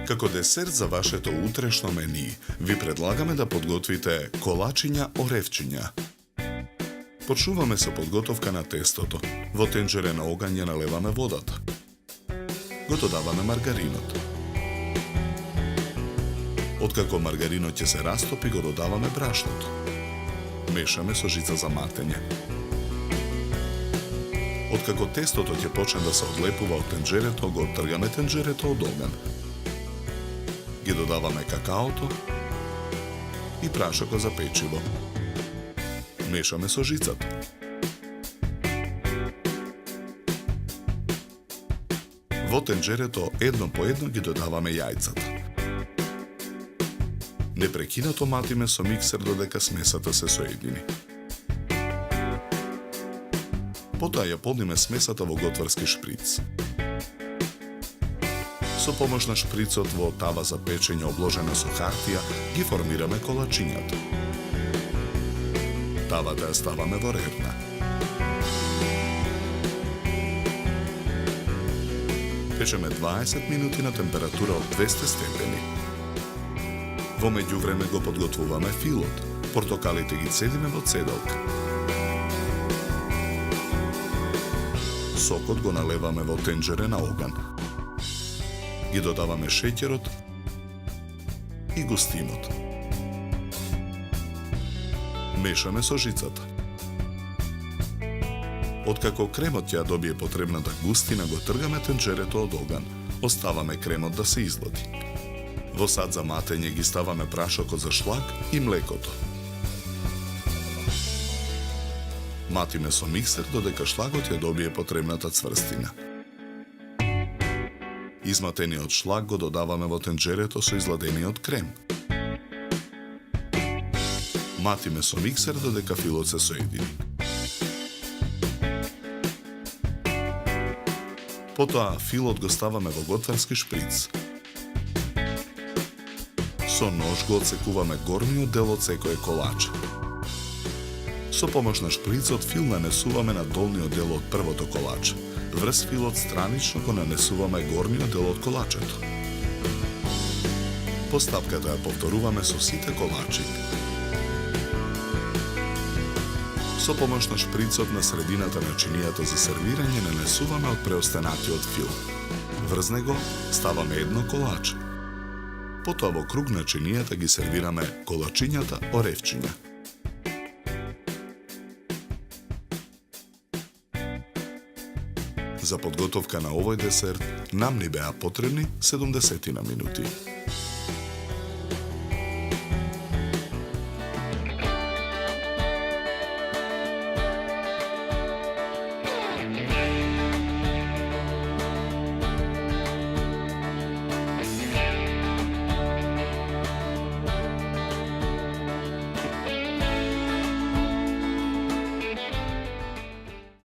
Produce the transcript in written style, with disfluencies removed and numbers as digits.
Како десерт за вашето утрешно мени, ви предлагаме да подготвите колачиња оревчиња. Почнуваме со подготовка на тестото. Во тенџере на оган ја налеваме водата. Го додаваме маргаринот. Откако маргаринот ќе се растопи, го додаваме брашното. Мешаме со жица за матење. Откако тестото ќе почне да се одлепува од тенџерето, го оттргаме тенџерето од оган. Ги додаваме какаото и прашокот за печиво. Мешаме со жицата. Во тенџерето едно по едно ги додаваме јајцата. Непрекинато матиме со миксер додека смесата се соедини. Потоа ја полниме смесата во готварски шприц. Со помош на шприцот во тава за печење обложена со хартија ги формираме колачињата. Тавата ја ставаме во редна. Печеме 20 минути на температура од 200 степени. Во меѓувреме го подготвуваме филот. Портокалите ги цедиме во цедалка. Сокот го налеваме во тенџере на оган. Ги додаваме шеќерот и густинот. Мешаме со жицата. Откако кремот ќе добие потребната густина, го тргаме тенџерето од оган. Оставаме кремот да се излади. Во сад за матење ги ставаме прашокот за шлак и млекото. Матиме со миксер додека шлагот ја добие потребната цврстина. Изматениот шлак го додаваме во тенџерето со изладениот крем. Матиме со миксер додека филот се соедини. Потоа филот го ставаме во готварски шприц. Со нож го отсекуваме горниот дел од секој колач. Со помош на шприцот фил нанесуваме на долниот дел од првото колаче. Врз филот странично го нанесуваме горниот дел од колачето. Постапката ја повторуваме со сите колачи. Со помош на шприцот на средината на чинијата за сервирање нанесуваме од преостанатиот фил. Врз него ставаме едно колаче. Потоа во круг на чинијата ги сервираме колачињата оревчиња. За подготовка на овој десерт нам ни беа потребни 70 минути.